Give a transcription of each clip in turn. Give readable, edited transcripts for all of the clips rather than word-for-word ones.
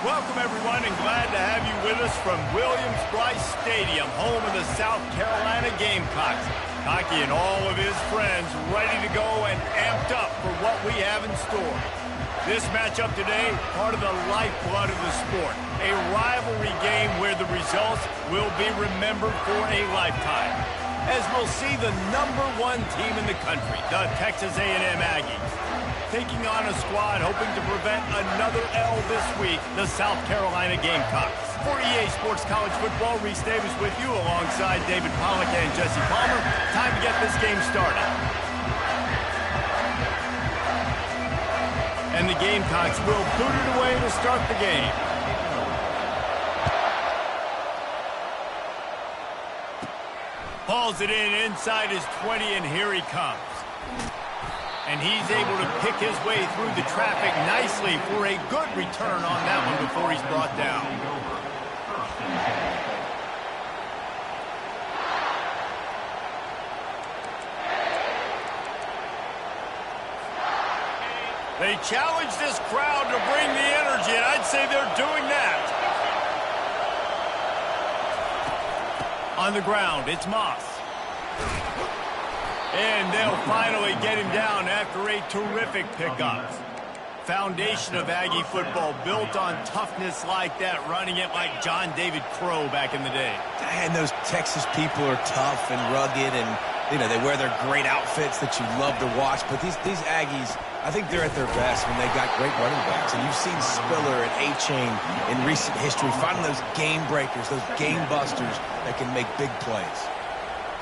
Welcome, everyone, and glad to have you with us from Williams-Brice Stadium, home of the South Carolina Gamecocks. Hockey and all of his friends ready to go and amped up for what we have in store. This matchup today, part of the lifeblood of the sport. A rivalry game where the results will be remembered for a lifetime. As we'll see the #1 team in the country, the Texas A&M Aggies, taking on a squad hoping to prevent another L this week, the South Carolina Gamecocks. For EA Sports College Football, Reese Davis with you alongside David Pollack and Jesse Palmer. Time to get this game started. And the Gamecocks will boot it away to start the game. Hauls it in inside his 20, and here he comes. And he's able to pick his way through the traffic nicely for a good return on that one before he's brought down. They challenge this crowd to bring the energy, and I'd say they're doing that. On the ground, it's Moss. And they'll finally get him down after a terrific pickup. Foundation of Aggie football built on toughness like that, running it like John David Crow back in the day. And those Texas people are tough and rugged, and you know they wear their great outfits that you love to watch. But these Aggies, I think they're at their best when they got great running backs. And you've seen Spiller and A-Chain in recent history finding those game breakers, those game busters that can make big plays.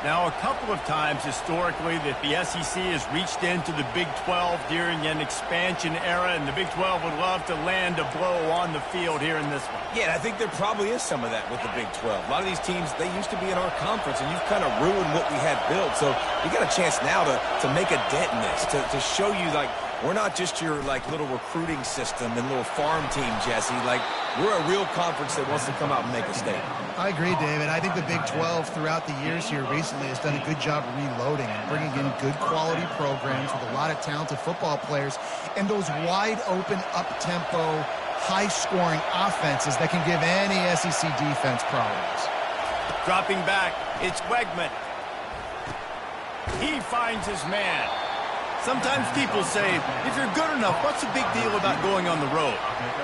Now, a couple of times historically that the SEC has reached into the Big 12 during an expansion era, and the Big 12 would love to land a blow on the field here in this one. Yeah, I think there probably is some of that with the Big 12. A lot of these teams, they used to be in our conference, and you've kind of ruined what we had built. So you got a chance now to make a dent in this, to show you, like, we're not just your, like, little recruiting system and little farm team, Jesse. Like, we're a real conference that wants to come out and make a statement. I agree, David. I think the Big 12 throughout the years here recently has done a good job reloading and bringing in good quality programs with a lot of talented football players and those wide-open, up-tempo, high-scoring offenses that can give any SEC defense problems. Dropping back, it's Wegman. He finds his man. Sometimes people say, if you're good enough, what's the big deal about going on the road?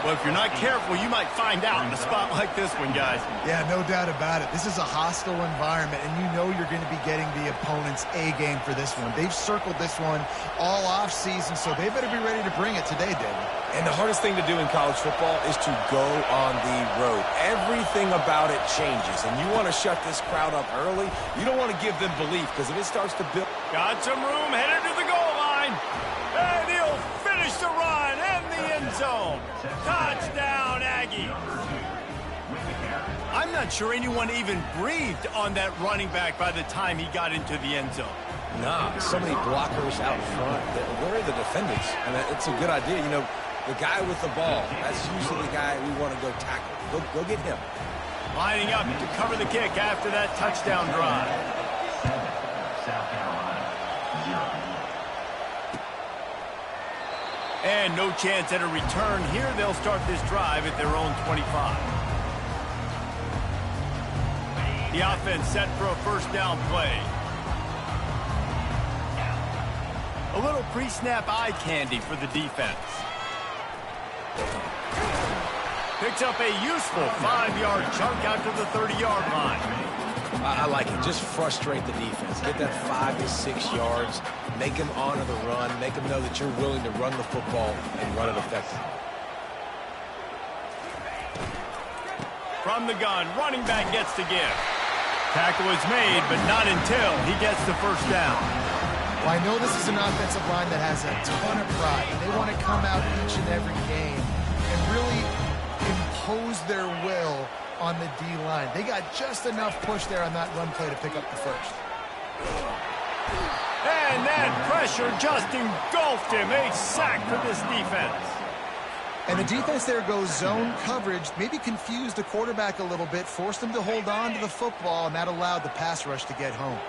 Well, if you're not careful, you might find out in a spot like this one, guys. Yeah, no doubt about it. This is a hostile environment, and you know you're going to be getting the opponent's A game for this one. They've circled this one all off-season, so they better be ready to bring it today, David. And the hardest thing to do in college football is to go on the road. Everything about it changes, and you want to shut this crowd up early. You don't want to give them belief, because if it starts to build... Got some room, headed to the goal line. And he'll finish the run and the end zone. Touchdown, Aggie. I'm not sure anyone even breathed on that running back by the time he got into the end zone. Nah, so many blockers out front. Where are the defenders? And it's a good idea. You know, the guy with the ball, that's usually the guy we want to go tackle. Go get him. Lining up to cover the kick after that touchdown drive. And no chance at a return here. They'll start this drive at their own 25. The offense set for a first down play. A little pre-snap eye candy for the defense. Picks up a useful 5-yard chunk out to the 30-yard line. I like it. Just frustrate the defense. Get that 5 to 6 yards. Make them honor the run. Make them know that you're willing to run the football and run it effectively. From the gun, running back gets to give. Tackle is made, but not until he gets the first down. Well, I know this is an offensive line that has a ton of pride, and they want to come out each and every game and really impose their will on the D-line. They got just enough push there on that run play to pick up the first. And that pressure just engulfed him. A sack for this defense. And the defense there goes zone coverage, maybe confused the quarterback a little bit, forced him to hold on to the football, and that allowed the pass rush to get home.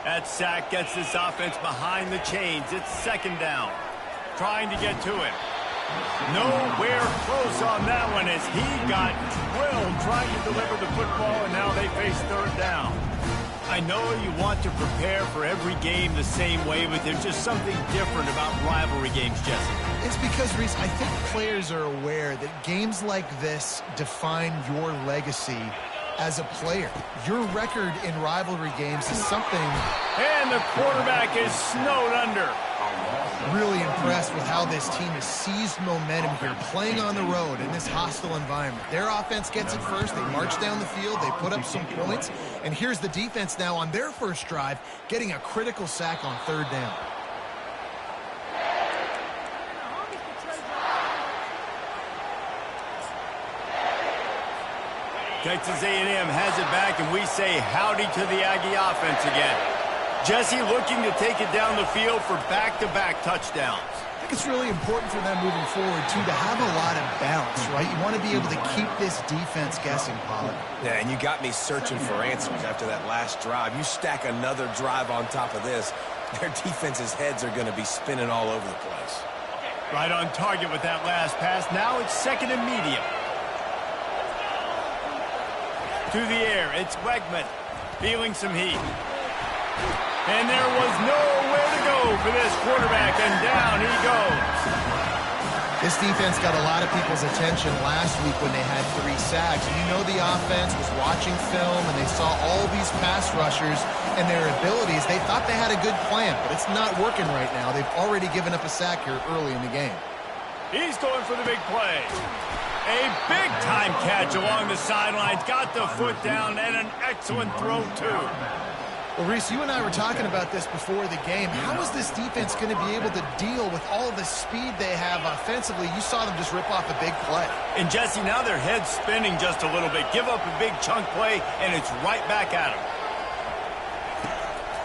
That sack gets this offense behind the chains. It's second down. Trying to get to him. Nowhere close on that one as he got drilled trying to deliver the football, and now they face third down. I know you want to prepare for every game the same way, but there's just something different about rivalry games, Jesse. It's because, Reese, I think players are aware that games like this define your legacy as a player. Your record in rivalry games is something. And the quarterback is snowed under. Really impressed with how this team has seized momentum here, playing on the road in this hostile environment. Their offense gets it first. They march down the field. They put up some points. And here's the defense now on their first drive, getting a critical sack on third down. Texas A&M has it back, and we say howdy to the Aggie offense again. Jesse looking to take it down the field for back-to-back touchdowns. I think it's really important for them moving forward, too, to have a lot of balance, right? You want to be able to keep this defense guessing, Pollard. Yeah, and you got me searching for answers after that last drive. You stack another drive on top of this, their defense's heads are going to be spinning all over the place. Right on target with that last pass. Now it's second and medium. To the air, it's Wegman feeling some heat. And there was nowhere to go for this quarterback, and down he goes. This defense got a lot of people's attention last week when they had 3 sacks. You know the offense was watching film, and they saw all these pass rushers and their abilities. They thought they had a good plan, but it's not working right now. They've already given up a sack here early in the game. He's going for the big play. A big-time catch along the sidelines. Got the foot down, and an excellent throw, too. Well, Reese, you and I were talking about this before the game. How is this defense going to be able to deal with all the speed they have offensively? You saw them just rip off a big play. And, Jesse, now their head's spinning just a little bit. Give up a big chunk play, and it's right back at them.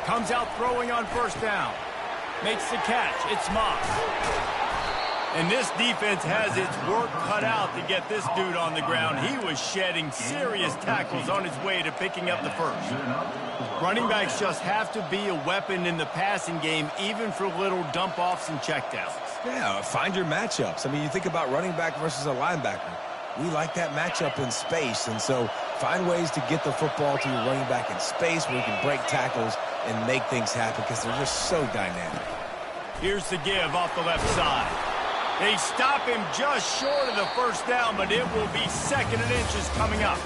Comes out throwing on first down. Makes the catch. It's Moss. And this defense has its work cut out to get this dude on the ground. He was shedding serious tackles on his way to picking up the first. Running backs just have to be a weapon in the passing game, even for little dump-offs and checkdowns. Yeah, find your matchups. I mean, you think about running back versus a linebacker. We like that matchup in space, and so find ways to get the football to your running back in space where you can break tackles and make things happen because they're just so dynamic. Here's the give off the left side. They stop him just short of the first down, but it will be second and inches coming up.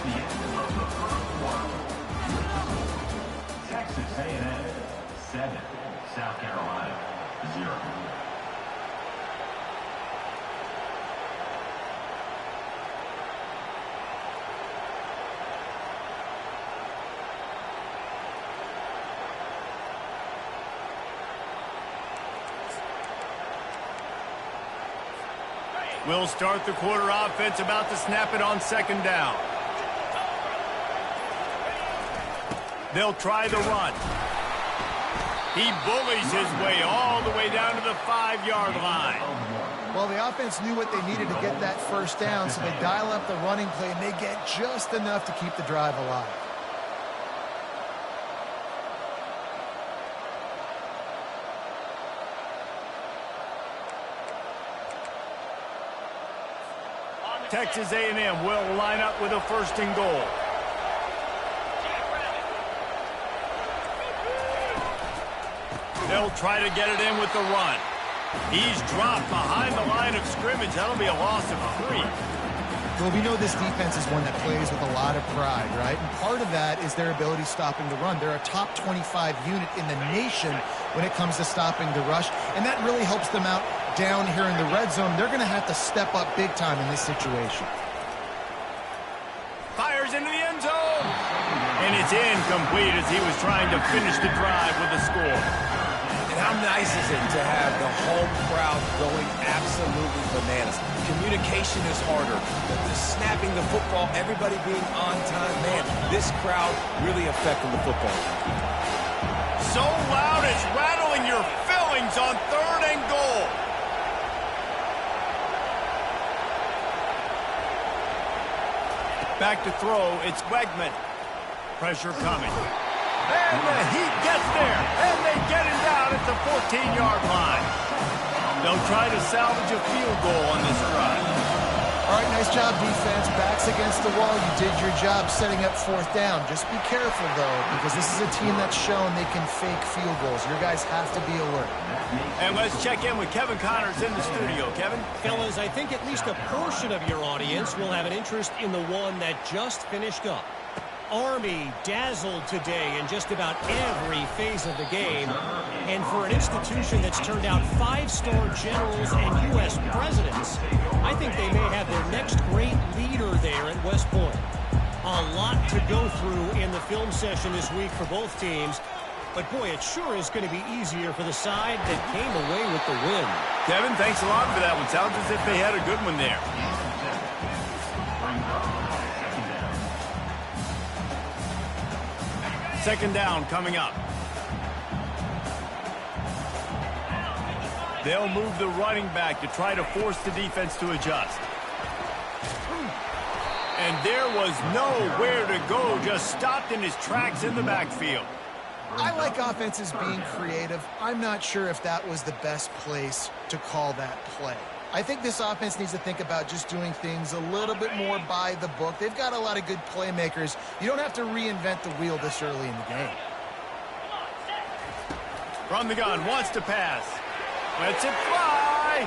Texas A&M 7, South Carolina 0. We'll start the quarter offense, about to snap it on second down. They'll try the run. He bullies his way all the way down to the 5-yard line. Well, the offense knew what they needed to get that first down, so they dial up the running play, and they get just enough to keep the drive alive. Texas A&M will line up with a first and goal. They'll try to get it in with the run. He's dropped behind the line of scrimmage. That'll be a loss of 3. Well, we know this defense is one that plays with a lot of pride, right? And part of that is their ability stopping the run. They're a top 25 unit in the nation when it comes to stopping the rush, and that really helps them out down here in the red zone. They're going to have to step up big time in this situation. Fires into the end zone. And it's incomplete as he was trying to finish the drive with a score. And how nice is it to have the home crowd going absolutely bananas? Communication is harder. The snapping the football, everybody being on time. Man, this crowd really affecting the football game. So loud it's rattling your fillings on third and goal. Back to throw, it's Wegman. Pressure coming. And the Heat gets there, and they get him down at the 14-yard line. They'll try to salvage a field goal on this drive. All right, nice job, defense. Backs against the wall. You did your job setting up fourth down. Just be careful, though, because this is a team that's shown they can fake field goals. Your guys have to be alert. And let's check in with Kevin Connors in the studio. Kevin? Fellas, I think at least a portion of your audience will have an interest in the one that just finished up. Army dazzled today in just about every phase of the game. And for an institution that's turned out 5-star generals and U.S. presidents, I think they may have their next great leader there at West Point. A lot to go through in the film session this week for both teams. But, boy, it sure is going to be easier for the side that came away with the win. Kevin, thanks a lot for that one. Sounds as if they had a good one there. Second down coming up. They'll move the running back to try to force the defense to adjust. And there was nowhere to go, just stopped in his tracks in the backfield. I like offenses being creative. I'm not sure if that was the best place to call that play. I think this offense needs to think about just doing things a little bit more by the book. They've got a lot of good playmakers. You don't have to reinvent the wheel this early in the game. From the gun, wants to pass. Lets it fly.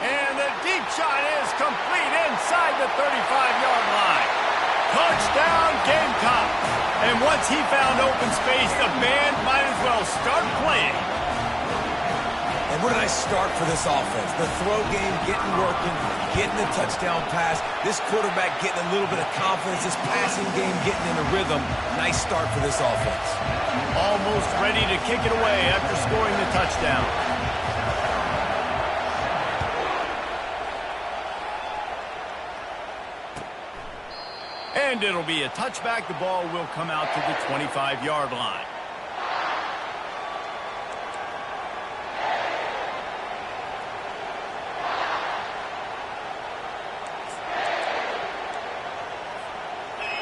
And the deep shot is complete inside the 35-yard line. Touchdown, Gamecock. And once he found open space, the band might as well start playing. And what a nice start for this offense. The throw game getting working, getting the touchdown pass. This quarterback getting a little bit of confidence. This passing game getting in a rhythm. Nice start for this offense. Almost ready to kick it away after scoring the touchdown. And it'll be a touchback. The ball will come out to the 25-yard line.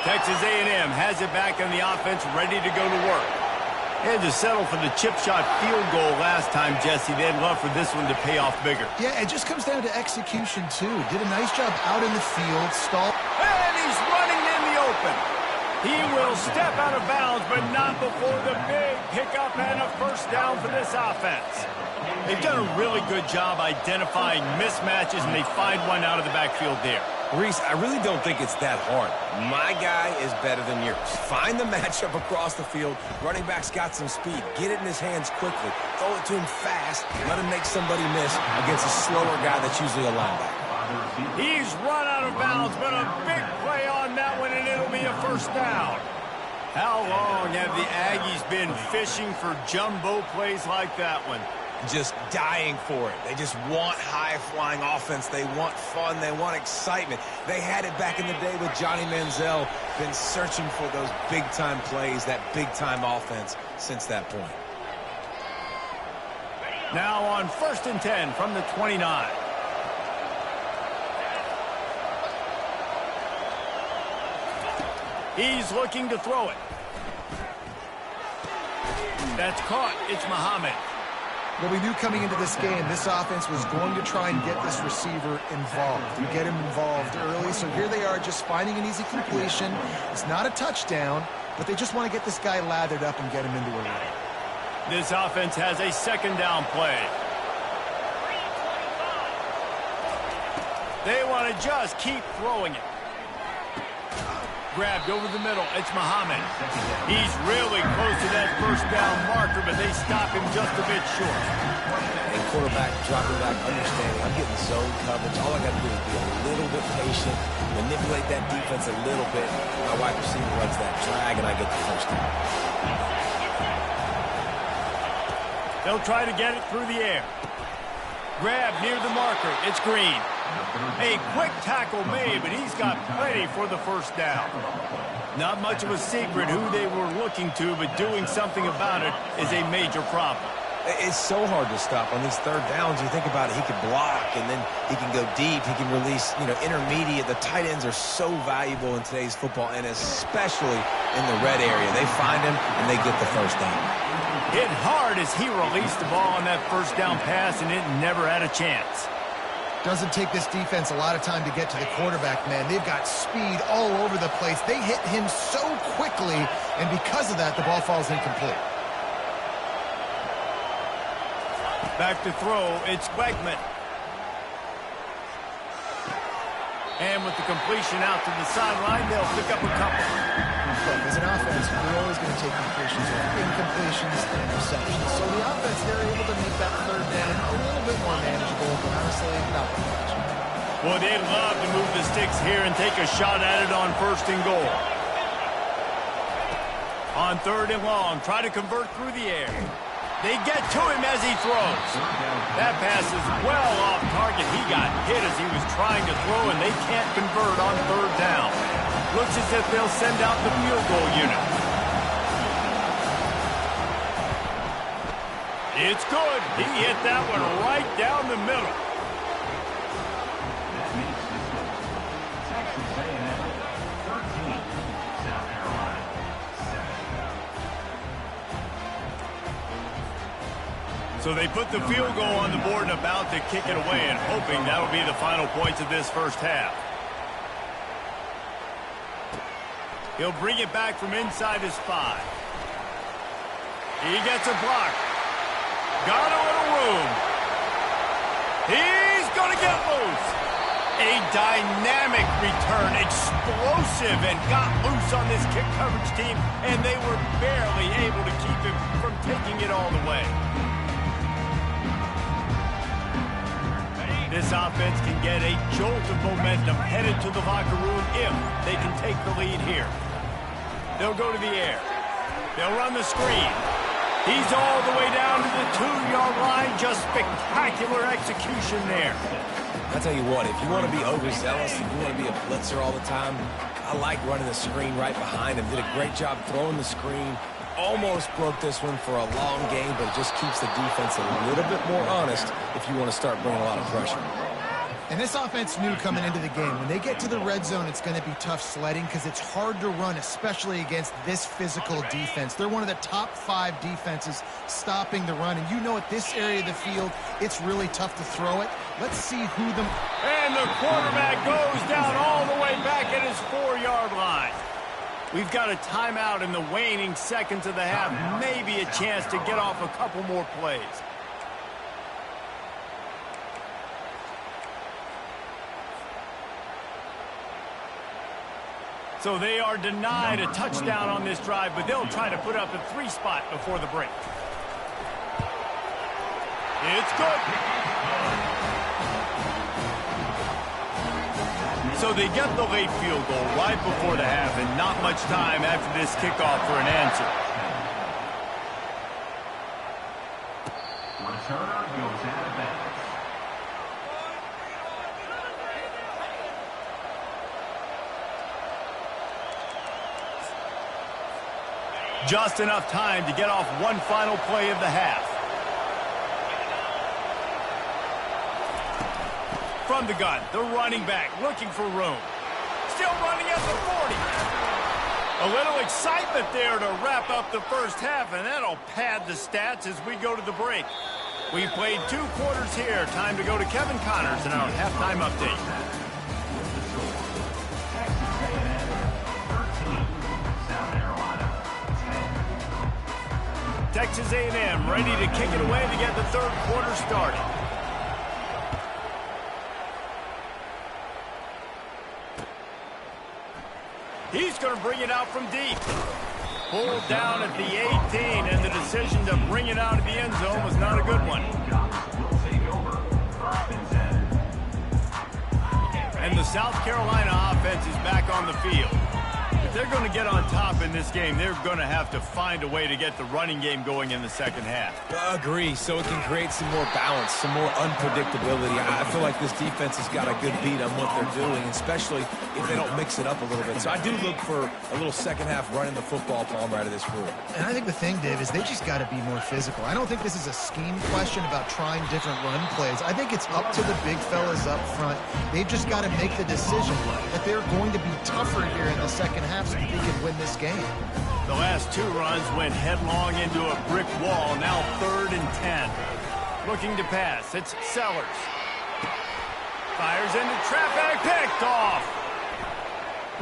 Texas A&M has it back on the offense, ready to go to work. They had to settle for the chip shot field goal last time, Jesse. They'd love for this one to pay off bigger. Yeah, it just comes down to execution, too. Did a nice job out in the field, stalled. And he's running in the open. He will step out of bounds, but not before the big pickup and a first down for this offense. They've done a really good job identifying mismatches, and they find one out of the backfield there. Reese, I really don't think it's that hard. My guy is better than yours. Find the matchup across the field. Running back's got some speed. Get it in his hands quickly. Throw it to him fast. Let him make somebody miss against a slower guy that's usually a linebacker. He's run out of bounds, but a big play on that one, and it'll be a first down. How long have the Aggies been fishing for jumbo plays like that one? Just dying for it. They just want high-flying offense. They want fun. They want excitement. They had it back in the day with Johnny Manziel. Been searching for those big-time plays, that big-time offense since that point. Now on 1st and 10 from the 29. He's looking to throw it. That's caught. It's Muhammad. Well, we knew coming into this game, this offense was going to try and get this receiver involved and get him involved early. So here they are just finding an easy completion. It's not a touchdown, but they just want to get this guy lathered up and get him into a run. This offense has a second down play. They want to just keep throwing it. Grabbed over the middle. It's Muhammad. He's really close to that first down marker, but they stop him just a bit short. And quarterback dropping back, understanding I'm getting zone coverage. All I got to do is be a little bit patient, manipulate that defense a little bit. My wide receiver runs that drag, and I get the first down. They'll try to get it through the air. Grab near the marker. It's Green. A quick tackle made, but he's got plenty for the first down. Not much of a secret who they were looking to, but doing something about it is a major problem. It's so hard to stop on these third downs. You think about it, he can block, and then he can go deep. He can release, intermediate. The tight ends are so valuable in today's football, and especially in the red area. They find him, and they get the first down. Hit hard as he released the ball on that first down pass, and it never had a chance. Doesn't take this defense a lot of time to get to the quarterback, man. They've got speed all over the place. They hit him so quickly, and because of that, the ball falls incomplete. Back to throw, it's Wegman. And with the completion out to the sideline, they'll pick up a couple. Look, as an offense, we're always going to take completions over incompletions and interceptions. So the offense, they're able to make that third down a little bit more manageable, but honestly, not that much. Well, they'd love to move the sticks here and take a shot at it on 1st and goal. On 3rd and long, try to convert through the air. They get to him as he throws. That pass is well off target. He got hit as he was trying to throw, and they can't convert on 3rd down. Looks as if they'll send out the field goal unit. It's good. He hit that one right down the middle. Texas A&M 13, South Carolina 7. So they put the field goal on the board and about to kick it away, and hoping that'll be the final points of this first half. He'll bring it back from inside his 5. He gets a block. Got a little room. He's going to get loose. A dynamic return, explosive, and got loose on this kick coverage team, and they were barely able to keep him from taking it all the way. This offense can get a jolt of momentum headed to the locker room if they can take the lead here. They'll go to the air. They'll run the screen. He's all the way down to the 2-yard line. Just spectacular execution there. I tell you what, if you want to be overzealous, if you want to be a blitzer all the time, I like running the screen right behind him. Did a great job throwing the screen. Almost broke this one for a long game, but it just keeps the defense a little bit more honest if you want to start bringing a lot of pressure. And this offense knew coming into the game, when they get to the red zone, it's going to be tough sledding because it's hard to run, especially against this physical defense. They're one of the top 5 defenses stopping the run. And you know at this area of the field, it's really tough to throw it. Let's see who the... And the quarterback goes down all the way back at his 4-yard line. We've got a timeout in the waning seconds of the half. Maybe a chance to get off a couple more plays. So they are denied a touchdown on this drive, but they'll try to put up a 3 spot before the break. It's good. So they get the late field goal right before the half, and not much time after this kickoff for an answer. Returner goes out of bounds. Just enough time to get off one final play of the half. From the gun, the running back looking for room. Still running at the 40. A little excitement there to wrap up the first half, and that'll pad the stats as we go to the break. We played 2 quarters here. Time to go to Kevin Connors in our halftime update. Texas A&M ready to kick it away to get the 3rd quarter started. He's going to bring it out from deep. Pulled down at the 18, and the decision to bring it out of the end zone was not a good one. And the South Carolina offense is back on the field. If they're going to get on top in this game, they're going to have to find a way to get the running game going in the second half. I agree, so it can create some more balance, some more unpredictability. I feel like this defense has got a good beat on what they're doing, especially if they don't mix it up a little bit. So I do look for a little second half running the football palm right of this group. And I think the thing, Dave, is they just got to be more physical. I don't think this is a scheme question about trying different run plays. I think it's up to the big fellas up front. They've just got to make the decision that they're going to be tougher here in the second half halves if he can win this game. The last 2 runs went headlong into a brick wall. Now 3rd and 10. Looking to pass. It's Sellers. Fires into traffic. Picked off.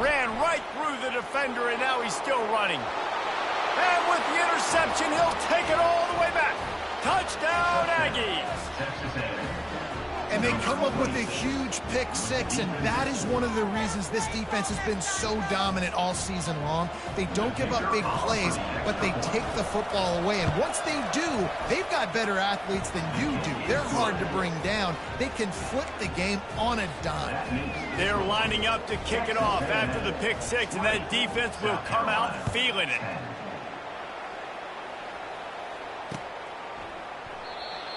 Ran right through the defender, and now he's still running. And with the interception, he'll take it all the way back. Touchdown, Aggies. And they come up with a huge pick 6, and that is one of the reasons this defense has been so dominant all season long. They don't give up big plays, but they take the football away. And once they do, they've got better athletes than you do. They're hard to bring down. They can flip the game on a dime. They're lining up to kick it off after the pick 6, and that defense will come out feeling it.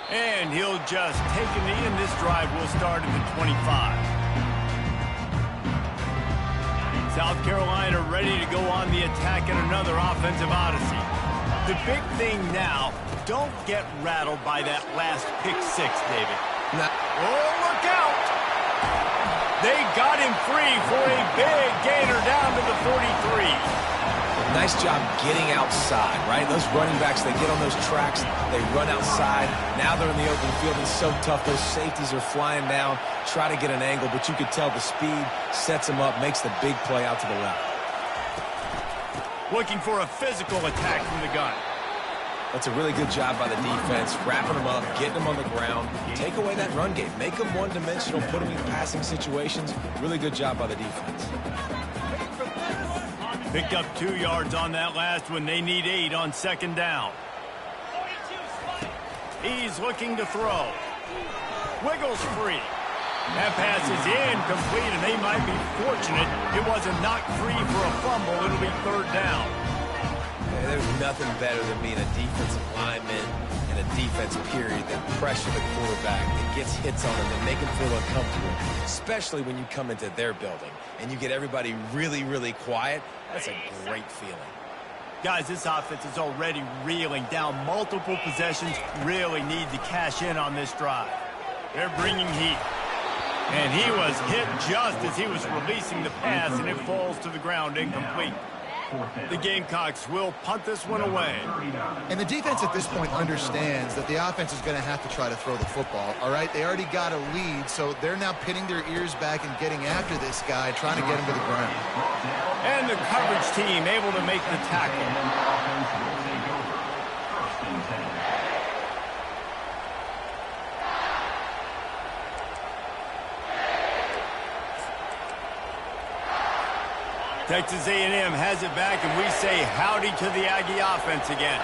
And he'll just take a knee, and this drive will start at the 25. South Carolina ready to go on the attack in another offensive odyssey. The big thing now, don't get rattled by that last pick 6, David. Oh, look out! They got him free for a big gainer down to the 43. Nice job getting outside, right? Those running backs, they get on those tracks, they run outside. Now they're in the open field. It's so tough. Those safeties are flying down, try to get an angle, but you could tell the speed sets them up, makes the big play out to the left. Looking for a physical attack from the gun. That's a really good job by the defense, wrapping them up, getting them on the ground. Take away that run game. Make them one-dimensional, put them in passing situations. Really good job by the defense. Picked up 2 yards on that last one. They need 8 on 2nd down. He's looking to throw. Wiggles free. That pass is incomplete, and they might be fortunate it wasn't knocked free for a fumble. It'll be 3rd down. Yeah, there's nothing better than being a defensive lineman and a defense period that pressure the quarterback, that gets hits on him, that make him feel uncomfortable, especially when you come into their building and you get everybody really, really quiet. That's a great feeling. Guys, this offense is already reeling down multiple possessions. Really need to cash in on this drive. They're bringing heat. And he was hit just as he was releasing the pass, and it falls to the ground incomplete. The Gamecocks will punt this one away. And the defense at this point understands that the offense is going to have to try to throw the football, all right? They already got a lead, so they're now pinning their ears back and getting after this guy, trying to get him to the ground. And the coverage team able to make the tackle. Texas A&M has it back, and we say howdy to the Aggie offense again.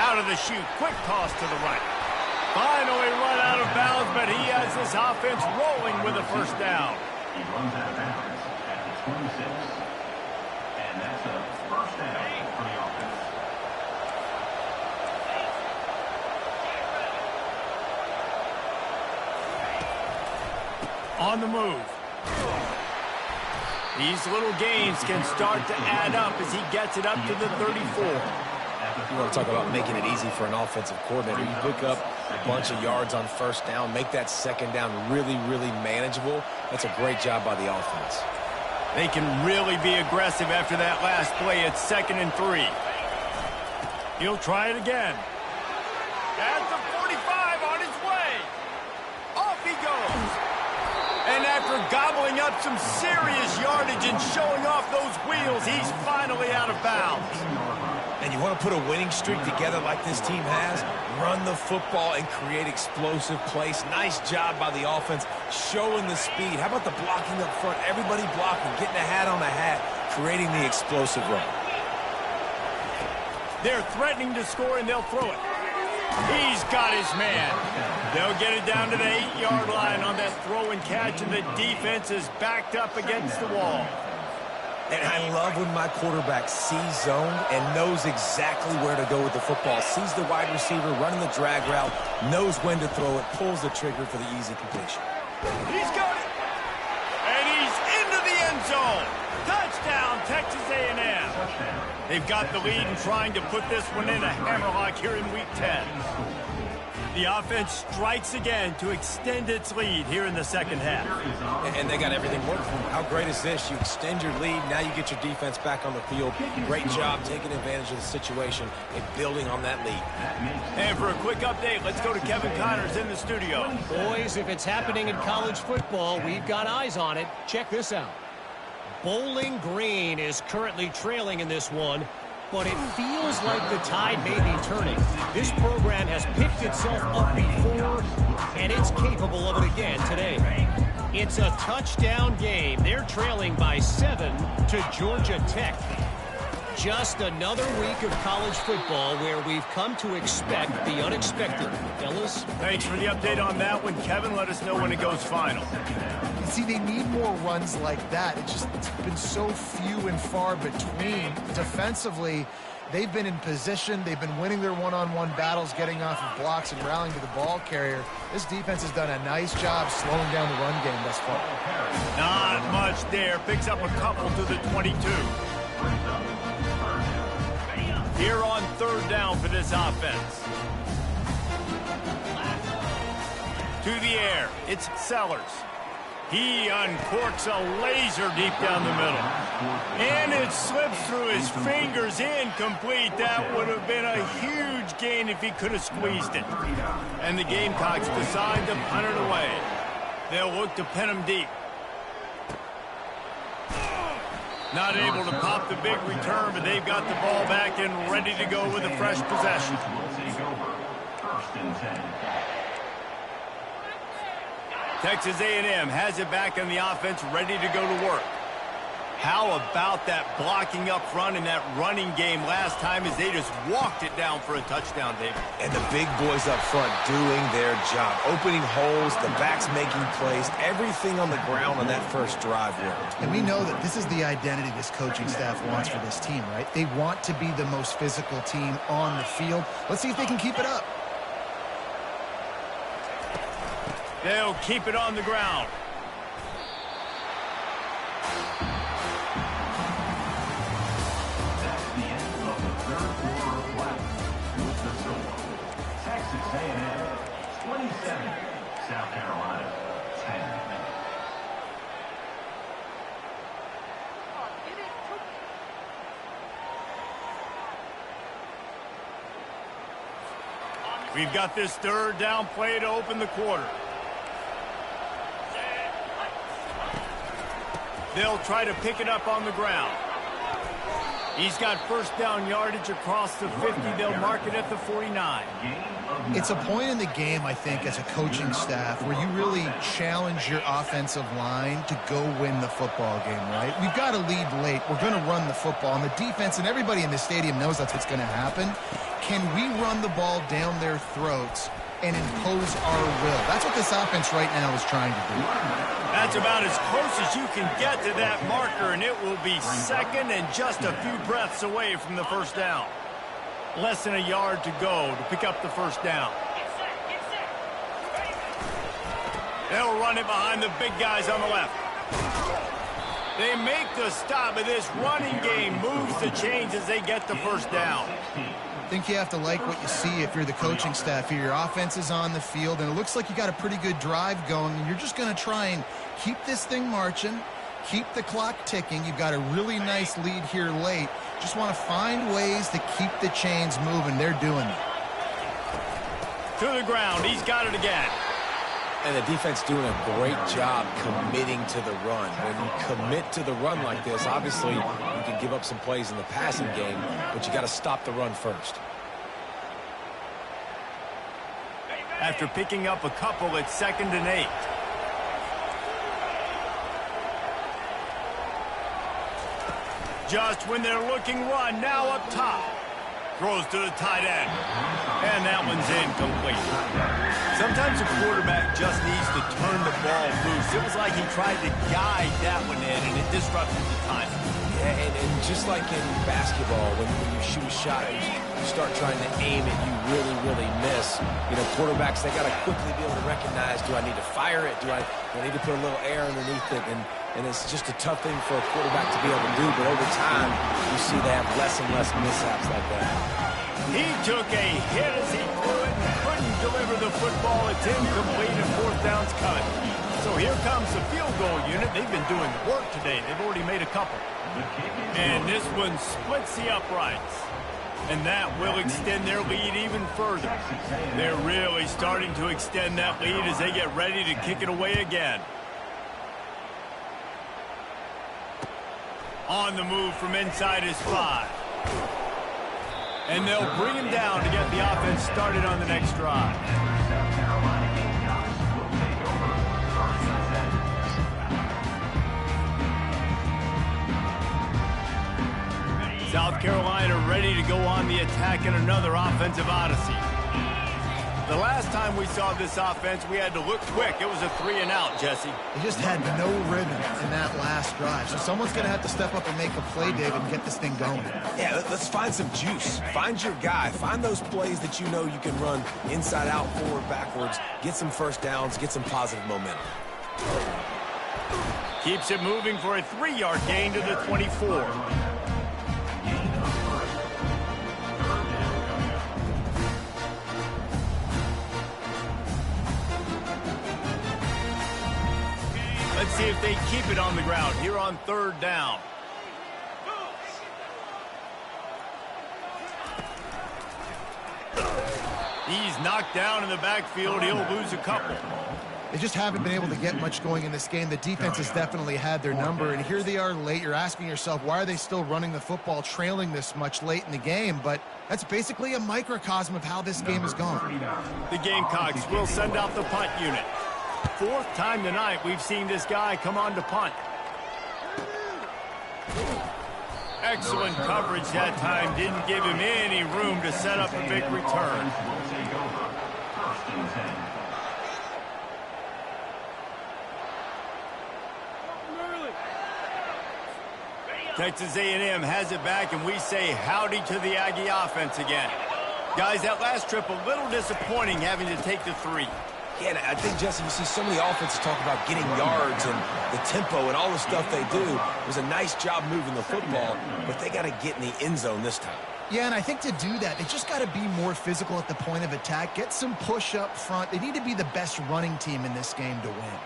Out of the chute, quick toss to the right. Finally run out of bounds, but he has this offense rolling with a 1st down. He runs out of bounds at the 26. And that's a 1st down for the offense. On the move. These little gains can start to add up as he gets it up to the 34. You want to talk about making it easy for an offensive coordinator. You pick up a bunch of yards on 1st down, make that 2nd down really, really manageable. That's a great job by the offense. They can really be aggressive after that last play. It's 2nd and 3. He'll try it again. At the 45 on his way. Off he goes. And after gobbling up some serious yardage and showing off those wheels, he's finally out of bounds. And you want to put a winning streak together like this team has, run the football and create explosive plays. Nice job by the offense, showing the speed. How about the blocking up front? Everybody blocking, getting a hat on a hat, creating the explosive run. They're threatening to score, and they'll throw it. He's got his man. They'll get it down to the 8-yard line on that throw and catch, and the defense is backed up against the wall. And I love when my quarterback sees zone and knows exactly where to go with the football. Sees the wide receiver running the drag route, knows when to throw it, pulls the trigger for the easy completion. He's got it. And he's into the end zone. Touchdown, Texas A&M. They've got the lead and trying to put this one in a hammerlock here in Week 10. The offense strikes again to extend its lead here in the second half. And they got everything working. How great is this? You extend your lead, now you get your defense back on the field. Great job taking advantage of the situation and building on that lead. And for a quick update, let's go to Kevin Connors in the studio. Boys, if it's happening in college football, we've got eyes on it. Check this out. Bowling Green is currently trailing in this one, but it feels like the tide may be turning. This program has picked itself up before, and it's capable of it again today. It's a touchdown game. They're trailing by 7 to Georgia Tech. Just another week of college football where we've come to expect the unexpected. Ellis? Thanks for the update on that one, Kevin. Let us know when it goes final. See, they need more runs like that. It's been so few and far between. Defensively, they've been in position. They've been winning their one-on-one battles, getting off of blocks and rallying to the ball carrier. This defense has done a nice job slowing down the run game thus far. Not much there. Picks up a couple to the 22. Here on third down for this offense. To the air, it's Sellers. He uncorks a laser deep down the middle. And it slips through his fingers, incomplete. That would have been a huge gain if he could have squeezed it. And the Gamecocks decide to punt it away. They'll look to pin him deep. Not able to pop the big return, but they've got the ball back and ready to go with a fresh possession. First and 10. Texas A&M has it back in the offense, ready to go to work. How about that blocking up front and that running game last time as they just walked it down for a touchdown, David? And the big boys up front doing their job. Opening holes, the backs making plays, everything on the ground on that first drive worked. And we know that this is the identity this coaching staff wants for this team, right? They want to be the most physical team on the field. Let's see if they can keep it up. They'll keep it on the ground. That's the end of the third quarter of play. With the score, Texas A&M 27, South Carolina 10. We've got this third down play to open the quarter. They'll try to pick it up on the ground. He's got first down yardage across the 50. They'll mark it at the 49. It's a point in the game, I think, as a coaching staff where you really challenge your offensive line to go win the football game, right? We've got to lead late. We're going to run the football. And the defense and everybody in the stadium knows that's what's going to happen. Can we run the ball down their throats and impose our will? That's what this offense right now is trying to do. That's about as close as you can get to that marker, and it will be second and just a few breaths away from the first down. Less than a yard to go to pick up the first down. They'll run it behind the big guys on the left. They make the stop, but this running game moves the chains as they get the first down. I think you have to like what you see if you're the coaching staff here. Your offense is on the field, and it looks like you got a pretty good drive going, and you're just going to try and keep this thing marching, keep the clock ticking. You've got a really nice lead here late. Just want to find ways to keep the chains moving. They're doing it. To the ground. He's got it again. And the defense doing a great job committing to the run. When you commit to the run like this, obviously you can give up some plays in the passing game, but you got to stop the run first. After picking up a couple, it's 2nd and 8. Just when they're looking run, now up top. Throws to the tight end. And that one's incomplete. Sometimes a quarterback just needs to turn the ball loose. It was like he tried to guide that one in, and it disrupted the timing. Yeah, and just like in basketball, when you shoot a shot, you start trying to aim it, you really miss. You know, quarterbacks, they got to quickly be able to recognize, do I need to fire it? Do I need to put a little air underneath it? And it's just a tough thing for a quarterback to be able to do. But over time, you see they have less and less mishaps like that. He took a hit as he threw it and couldn't deliver the ball. It's incomplete and fourth down's coming. So here comes the field goal unit. They've been doing work today. They've already made a couple. And this one splits the uprights. And that will extend their lead even further. They're really starting to extend that lead as they get ready to kick it away again. On the move from inside his 5. And they'll bring him down to get the offense started on the next drive. South Carolina ready to go on the attack in another offensive odyssey. The last time we saw this offense, we had to look quick. It was a 3-and-out, Jesse. They just had no rhythm in that last drive. So someone's going to have to step up and make a play, David, and get this thing going. Yeah, let's find some juice. Find your guy. Find those plays that you know you can run inside out, forward, backwards. Get some first downs. Get some positive momentum. Keeps it moving for a 3-yard gain to the 24. Let's see if they keep it on the ground here on 3rd down. He's knocked down in the backfield. He'll lose a couple. They just haven't been able to get much going in this game. The defense has definitely had their number, and here they are late. You're asking yourself, why are they still running the football, trailing this much late in the game? But that's basically a microcosm of how this game has gone. The Gamecocks will send out the punt unit. 4th time tonight we've seen this guy come on to punt. Excellent coverage that time. Didn't give him any room to set up a big return. Texas A&M has it back, and we say howdy to the Aggie offense again. Guys, that last trip a little disappointing having to take the 3. Yeah, and I think, Jesse, you see so many offenses talk about getting yards and the tempo and all the stuff they do. It was a nice job moving the football, but they got to get in the end zone this time. Yeah, and I think to do that, they just got to be more physical at the point of attack, get some push up front. They need to be the best running team in this game to win.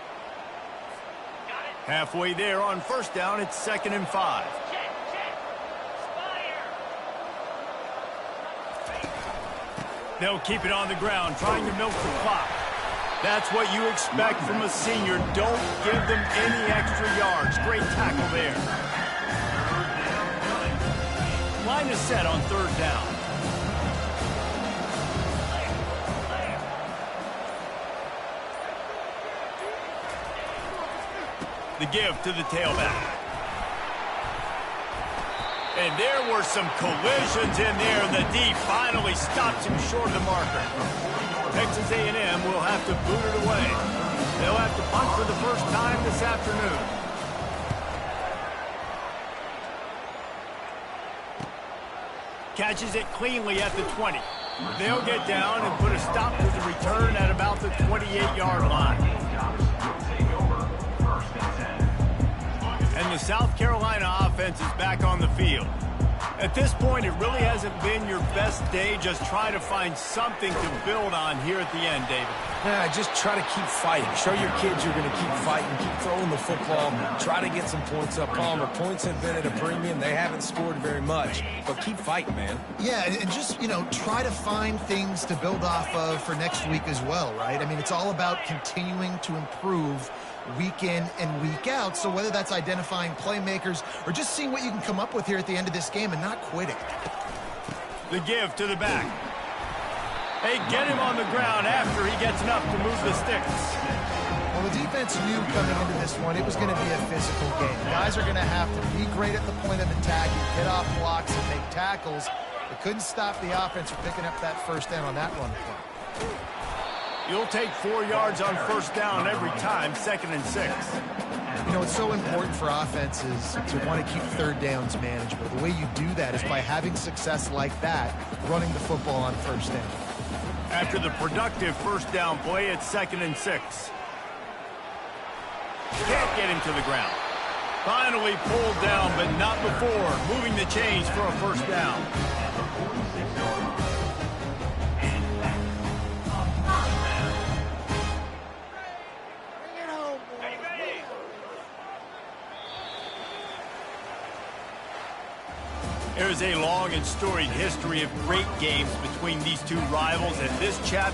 Halfway there on 1st down, it's 2nd and 5. They'll keep it on the ground, trying to milk the clock. That's what you expect from a senior. Don't give them any extra yards. Great tackle there. Line is set on 3rd down. The give to the tailback. And there were some collisions in there. The D finally stops him short of the marker. Texas A&M will have to boot it away. They'll have to punt for the first time this afternoon. Catches it cleanly at the 20. They'll get down and put a stop to the return at about the 28-yard line. And the South Carolina offense is back on the field. At this point, it really hasn't been your best day. Just try to find something to build on here at the end, David. Yeah, just try to keep fighting. Show your kids you're going to keep fighting, keep throwing the football, try to get some points up. Palmer, points have been at a premium. They haven't scored very much, but keep fighting, man. Yeah, and just, try to find things to build off of for next week as well, right? I mean, it's all about continuing to improve week in and week out. So whether that's identifying playmakers or just seeing what you can come up with here at the end of this game and not quitting. The give to the back. They get him on the ground after he gets enough to move the sticks. Well, the defense knew coming into this one it was going to be a physical game. Guys are going to have to be great at the point of attack and get off blocks and make tackles. They couldn't stop the offense from picking up that first down on that run play. You'll take 4 yards on 1st down every time, 2nd and 6. It's so important for offenses to want to keep 3rd downs manageable. The way you do that is by having success like that, running the football on 1st down. After the productive 1st down play, it's 2nd and 6. Can't get him to the ground. Finally pulled down, but not before. Moving the chains for a 1st down. is a long and storied history of great games between these two rivals, and this chapter